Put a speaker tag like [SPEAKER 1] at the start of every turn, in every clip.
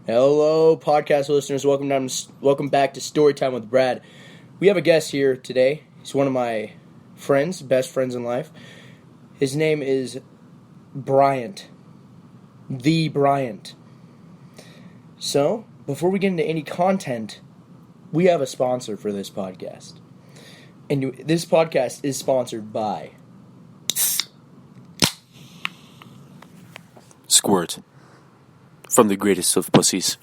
[SPEAKER 1] Hello, podcast listeners. Welcome back to Storytime with Brad. We have a guest here today. He's one of my friends, best friends in life. His name is Bryant. The Bryant. So, before we get into any content, we have a sponsor for this podcast. And this podcast is sponsored by
[SPEAKER 2] Squirt. From the greatest of pussies.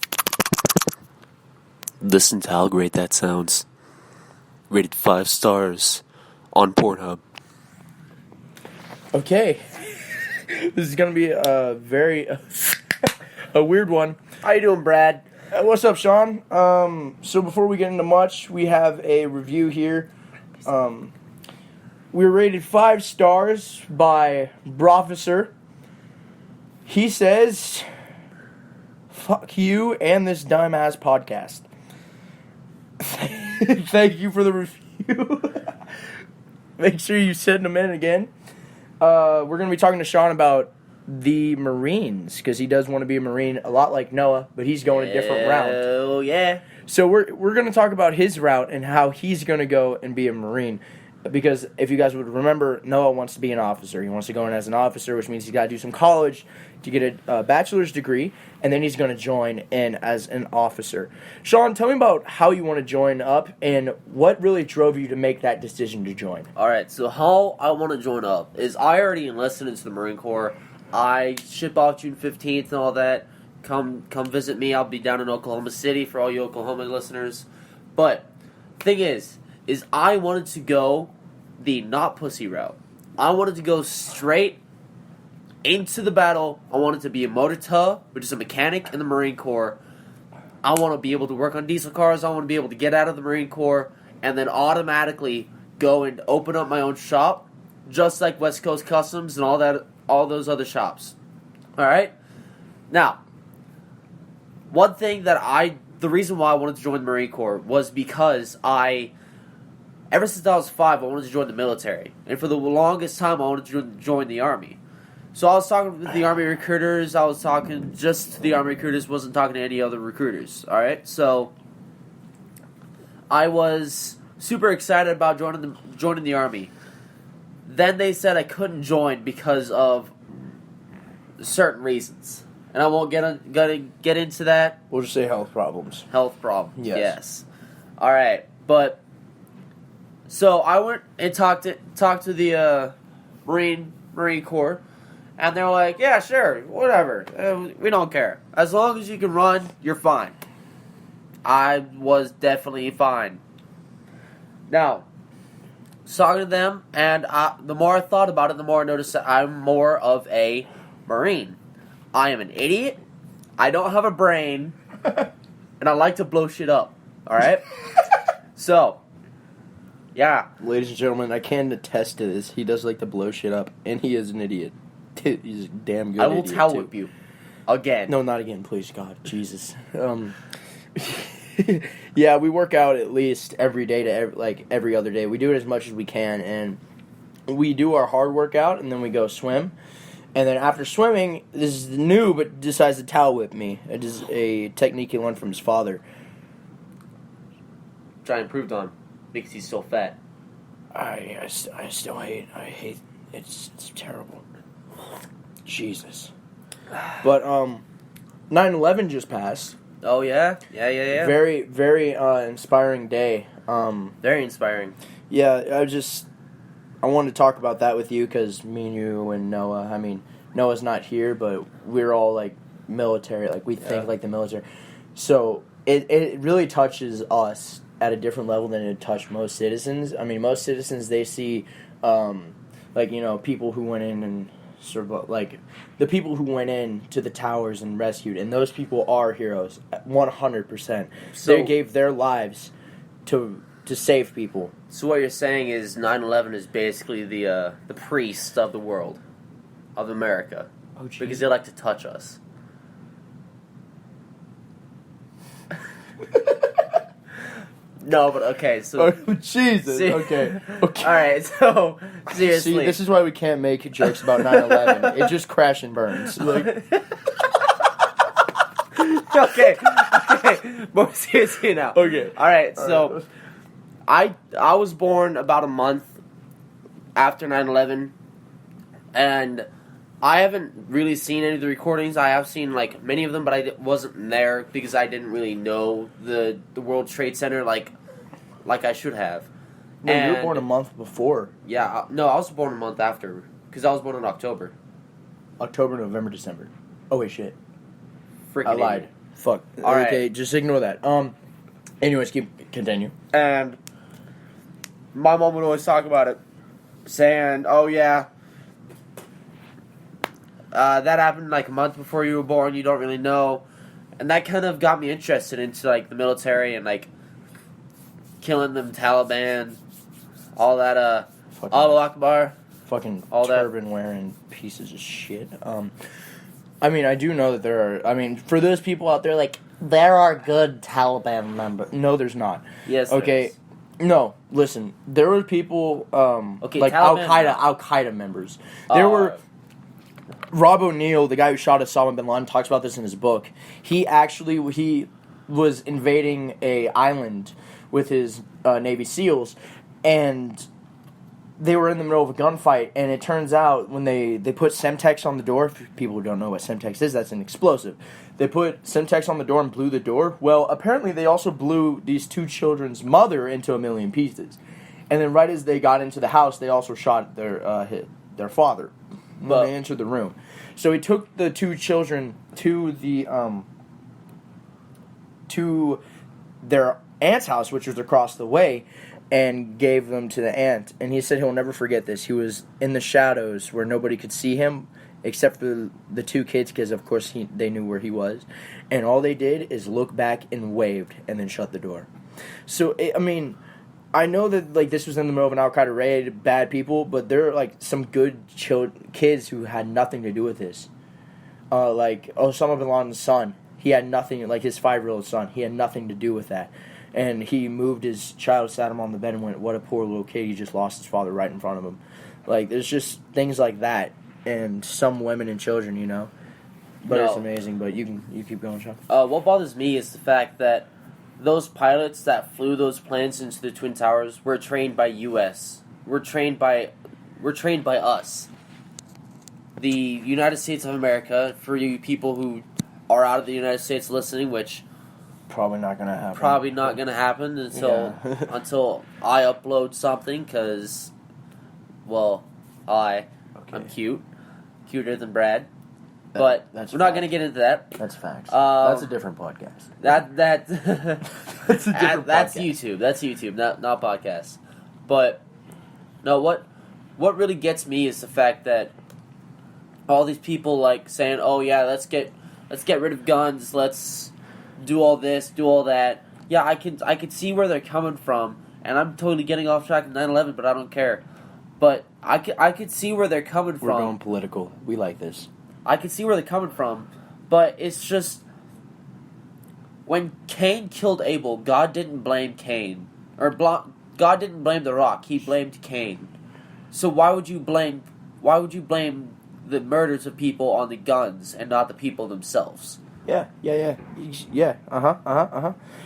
[SPEAKER 2] Listen to how great that sounds. Rated 5 stars on Pornhub.
[SPEAKER 1] Okay. This is going to be a very a weird one.
[SPEAKER 3] How you doing, Brad?
[SPEAKER 1] What's up, Sean? So before we get into much, we have a review here. We were rated 5 stars by Brofficer. He says, fuck you and this dime-ass podcast. Thank you for the review. Make sure you send them in again. We're going to be talking to Sean about the Marines, because he does want to be a Marine, a lot like Noah, but he's going a different route.
[SPEAKER 3] Oh, yeah.
[SPEAKER 1] So we're going to talk about his route and how he's going to go and be a Marine. Because if you guys would remember, Noah wants to be an officer. He wants to go in as an officer, which means he's got to do some college to get a bachelor's degree, and then he's going to join in as an officer. Sean, tell me about how you want to join up and what really drove you to make that decision to join.
[SPEAKER 3] All right, so how I want to join up is I already enlisted into the Marine Corps. I ship off June 15th and all that. Come visit me. I'll be down in Oklahoma City for all you Oklahoma listeners. But thing is I wanted to go the not pussy route. I wanted to go straight into the battle. I wanted to be a motor tow, which is a mechanic in the Marine Corps. I want to be able to work on diesel cars. I want to be able to get out of the Marine Corps and then automatically go and open up my own shop, just like West Coast Customs and all those other shops. All right? Now, one thing the reason why I wanted to join the Marine Corps was because ever since I was 5, I wanted to join the military. And for the longest time, I wanted to join the Army. So I was talking with the Army recruiters. I was talking just to the Army recruiters, wasn't talking to any other recruiters. All right? So I was super excited about joining the Army. Then they said I couldn't join because of certain reasons. And I won't get into that.
[SPEAKER 1] We'll just say health problems.
[SPEAKER 3] Health problems,
[SPEAKER 1] yes.
[SPEAKER 3] All right, but so I went and talked to the Marine Corps, and they were like, "Yeah, sure, whatever. We don't care. As long as you can run, you're fine." I was definitely fine. Now, talking to them, and the more I thought about it, the more I noticed that I'm more of a Marine. I am an idiot. I don't have a brain, and I like to blow shit up. All right. So, yeah.
[SPEAKER 1] Ladies and gentlemen, I can attest to this. He does like to blow shit up, and he is an idiot. He's a damn good idiot,
[SPEAKER 3] I will towel whip you. Again.
[SPEAKER 1] No, not again, please, God. Jesus. Yeah, we work out at least every day to every other day. We do it as much as we can, and we do our hard workout, and then we go swim. And then after swimming, this is new, but decides to towel whip me. It is a technique he learned from his father.
[SPEAKER 3] Try and improved on because he's so fat.
[SPEAKER 1] I still hate it's terrible. Jesus. But 9/11 just passed.
[SPEAKER 3] Oh yeah? Yeah.
[SPEAKER 1] Very, very inspiring day.
[SPEAKER 3] Very inspiring.
[SPEAKER 1] Yeah, I wanted to talk about that with you because me and you and Noah, I mean, Noah's not here, but we're all like military, like we think like the military. So it really touches us at a different level than it touched most citizens. I mean, most citizens, they see people who went in and the people who went in to the towers and rescued, and those people are heroes, 100%. So, they gave their lives to save people.
[SPEAKER 3] So what you're saying is 9/11 is basically the priest of the world, of America, because they like to touch us. No, but okay, so...
[SPEAKER 1] Oh, Jesus, okay.
[SPEAKER 3] Alright, so, seriously.
[SPEAKER 1] See, this is why we can't make jokes about 9/11. It just crashes and burns. Like...
[SPEAKER 3] Okay. More seriously now.
[SPEAKER 1] Okay.
[SPEAKER 3] All right. So, I was born about a month after 9/11, and I haven't really seen any of the recordings. I have seen like many of them, but I wasn't there because I didn't really know the World Trade Center like I should have.
[SPEAKER 1] No, you were born a month before.
[SPEAKER 3] Yeah, no, I was born a month after because I was born in October.
[SPEAKER 1] October, November, December. Oh wait, shit.
[SPEAKER 3] Freaking
[SPEAKER 1] I lied.
[SPEAKER 3] idiot.
[SPEAKER 1] Fuck.
[SPEAKER 3] All right.
[SPEAKER 1] Okay, just ignore that. Anyways, continue.
[SPEAKER 3] And my mom would always talk about it, saying, "Oh yeah, that happened like a month before you were born. You don't really know," and that kind of got me interested into like the military and like killing them Taliban, all that. Allahu Akbar.
[SPEAKER 1] Fucking
[SPEAKER 3] all
[SPEAKER 1] turban wearing pieces of shit. I mean, I do know that there are. I mean, for those people out there, like there are good Taliban members. No, there's not.
[SPEAKER 3] Yes.
[SPEAKER 1] Okay. No, listen. There were people, like Al Qaeda members. There were. Rob O'Neill, the guy who shot Osama bin Laden, talks about this in his book. He was invading a island with his Navy SEALs, and they were in the middle of a gunfight, and it turns out when they put Semtex on the door, if people who don't know what Semtex is, that's an explosive. They put Semtex on the door and blew the door. Well, apparently they also blew these two children's mother into a million pieces. And then right as they got into the house, they also shot their father when they entered the room. So he took the two children to their aunt's house, which was across the way, and gave them to the aunt. And he said he'll never forget this. He was in the shadows where nobody could see him except for the two kids, because of course they knew where he was. And all they did is look back and waved and then shut the door. So, I mean, I know that like this was in the middle of an Al-Qaeda raid, bad people, but there are like some good kids who had nothing to do with this. Like Osama bin Laden's son, he had nothing, like his 5-year-old son, he had nothing to do with that. And he moved his child, sat him on the bed and went, what a poor little kid, he just lost his father right in front of him. Like, there's just things like that, and some women and children, you know. But it's amazing, but you keep going, Sean.
[SPEAKER 3] What bothers me is the fact that those pilots that flew those planes into the Twin Towers were trained by U.S. Were trained by us. The United States of America, for you people who are out of the United States listening, which
[SPEAKER 1] probably not going to happen.
[SPEAKER 3] Probably not going to happen until until I upload something, because, well, I'm cute. Cuter than Brad. But we're not going to get into that.
[SPEAKER 1] That's facts. That's a different podcast.
[SPEAKER 3] That's
[SPEAKER 1] a different
[SPEAKER 3] that's
[SPEAKER 1] podcast.
[SPEAKER 3] YouTube. That's YouTube, not podcast. But no, what really gets me is the fact that all these people like saying, "Oh yeah, let's get rid of guns. Let's do all this, do all that." Yeah, I can see where they're coming from, and I'm totally getting off track of 9/11, but I don't care. But I could see where they're coming from.
[SPEAKER 1] We're going political. We like this.
[SPEAKER 3] I can see where they're coming from, but it's just when Cain killed Abel, God didn't blame Cain, or God didn't blame the rock. He blamed Cain. So why would you blame the murders of people on the guns and not the people themselves?
[SPEAKER 1] Yeah.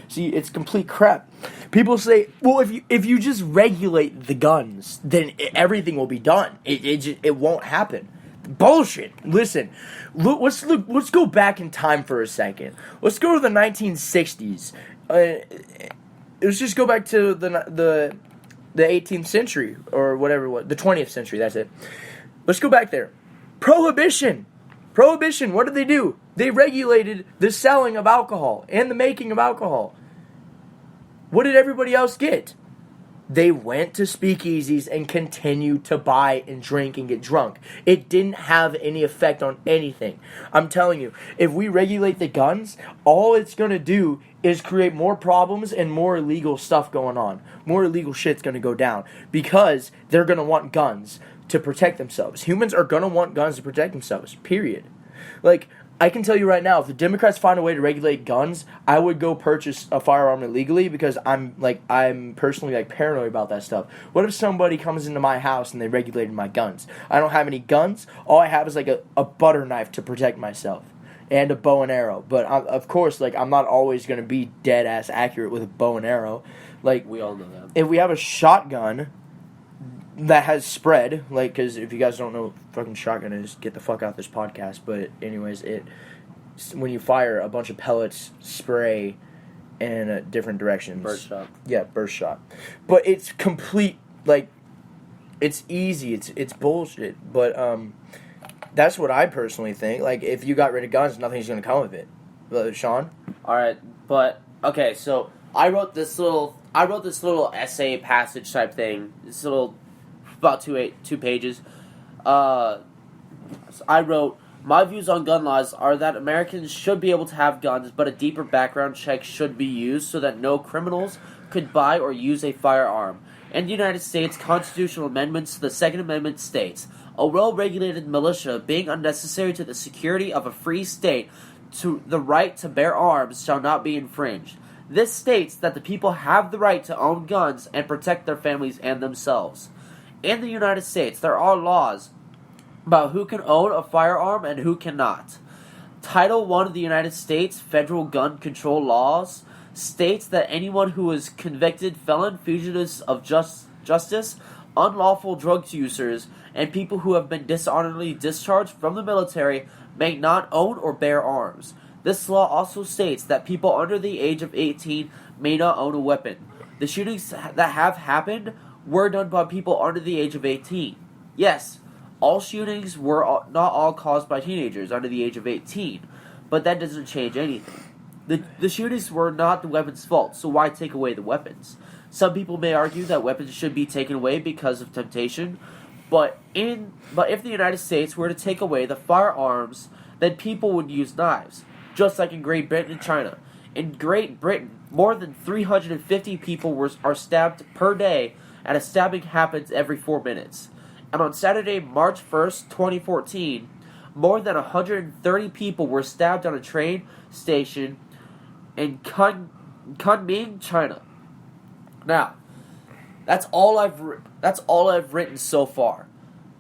[SPEAKER 1] See, it's complete crap. People say, well, if you just regulate the guns, then everything will be done. It won't happen. Bullshit. Listen, let's go back in time for a second. Let's go to the 1960s. Let's just go back to the 18th century or whatever it was, the 20th century. That's it. Let's go back there. Prohibition. What did they do? They regulated the selling of alcohol and the making of alcohol. What did everybody else get? They went to speakeasies and continued to buy and drink and get drunk. It didn't have any effect on anything. I'm telling you, if we regulate the guns, all it's going to do is create more problems and more illegal stuff going on. More illegal shit's going to go down because they're going to want guns to protect themselves. Humans are going to want guns to protect themselves, period. Like, I can tell you right now, if the Democrats find a way to regulate guns, I would go purchase a firearm illegally because I'm personally paranoid about that stuff. What if somebody comes into my house and they regulated my guns? I don't have any guns. All I have is a butter knife to protect myself. and a bow and arrow. But of course, like, I'm not always going to be dead ass accurate with a bow and arrow. Like,
[SPEAKER 3] we all know that.
[SPEAKER 1] If we have a shotgun that has spread, like, because if you guys don't know what fucking shotgun is, get the fuck out this podcast. But anyways, when you fire, a bunch of pellets spray in different directions.
[SPEAKER 3] Burst shot.
[SPEAKER 1] Yeah, burst shot. But it's complete, like, it's easy. It's bullshit. But that's what I personally think. Like, if you got rid of guns, nothing's gonna come of it. Sean?
[SPEAKER 3] All right, but okay. So I wrote this little essay passage type thing. This little about two pages. So I wrote, my views on gun laws are that Americans should be able to have guns, but a deeper background check should be used so that no criminals could buy or use a firearm. In the United States, constitutional amendments to the Second Amendment states, a well-regulated militia being unnecessary to the security of a free state, to the right to bear arms shall not be infringed. This states that the people have the right to own guns and protect their families and themselves. In the United States, there are laws about who can own a firearm and who cannot. Title I of the United States Federal Gun Control Laws states that anyone who is convicted felon, fugitives of justice, unlawful drug users, and people who have been dishonorably discharged from the military may not own or bear arms. This law also states that people under the age of 18 may not own a weapon. The shootings that have happened were done by people under the age of 18. Yes, all shootings were not all caused by teenagers under the age of 18, but that doesn't change anything. The shootings were not the weapon's fault, so why take away the weapons? Some people may argue that weapons should be taken away because of temptation, but if the United States were to take away the firearms, then people would use knives, just like in Great Britain and China. In Great Britain, more than 350 people are stabbed per day, and a stabbing happens every 4 minutes. And on Saturday, March 1st, 2014, more than 130 people were stabbed on a train station in Kunming, China. Now, that's all I've written so far.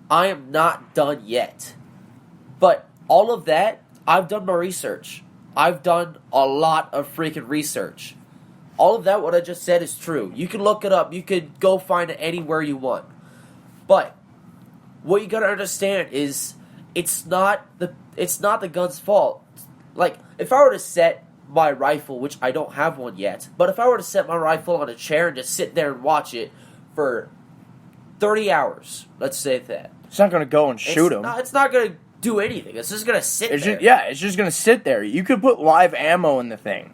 [SPEAKER 3] I am not done yet. But all of that, I've done my research. I've done a lot of freaking research. All of that, what I just said, is true. You can look it up. You could go find it anywhere you want. But what you gotta understand is it's not the gun's fault. Like, if I were to set my rifle, which I don't have one yet, but if I were to set my rifle on a chair and just sit there and watch it for 30 hours, let's say that.
[SPEAKER 1] It's not gonna go and shoot him.
[SPEAKER 3] It's not gonna do anything. It's just gonna sit there.
[SPEAKER 1] It's just gonna sit there. You could put live ammo in the thing,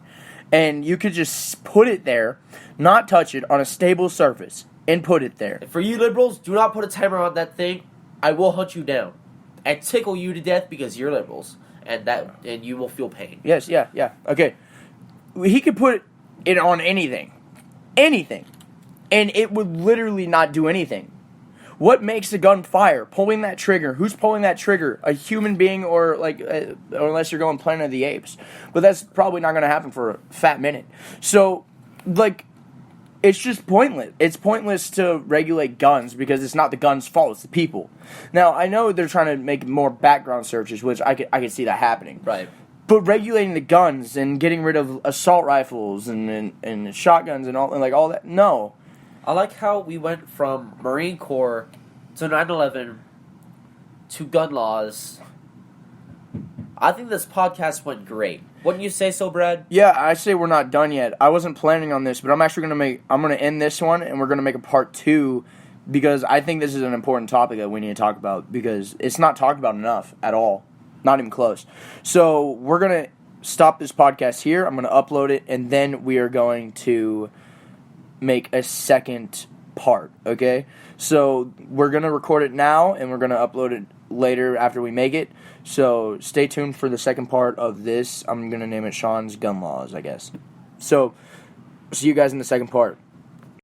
[SPEAKER 1] and you could just put it there, not touch it, on a stable surface, and put it there.
[SPEAKER 3] And for you liberals, do not put a timer on that thing. I will hunt you down and tickle you to death because you're liberals, and you will feel pain.
[SPEAKER 1] Yes, yeah. Okay, he could put it on anything, and it would literally not do anything. What makes the gun fire? Pulling that trigger. Who's pulling that trigger? A human being, or unless you're going Planet of the Apes. But that's probably not going to happen for a fat minute. So, like, it's just pointless. It's pointless to regulate guns because it's not the gun's fault. It's the people. Now, I know they're trying to make more background searches, which I could see that happening.
[SPEAKER 3] Right.
[SPEAKER 1] But regulating the guns and getting rid of assault rifles and shotguns and all that, no.
[SPEAKER 3] I like how we went from Marine Corps to 9/11 to gun laws. I think this podcast went great. Wouldn't you say so, Brad?
[SPEAKER 1] Yeah, I say we're not done yet. I wasn't planning on this, but I'm actually gonna end this one, and we're gonna make a part 2 because I think this is an important topic that we need to talk about because it's not talked about enough at all, not even close. So we're gonna stop this podcast here. I'm gonna upload it, and then we are going to make a second part, okay? So we're going to record it now, and we're going to upload it later after we make it. So stay tuned for the second part of this. I'm going to name it Sean's Gun Laws, I guess. So see you guys in the second part.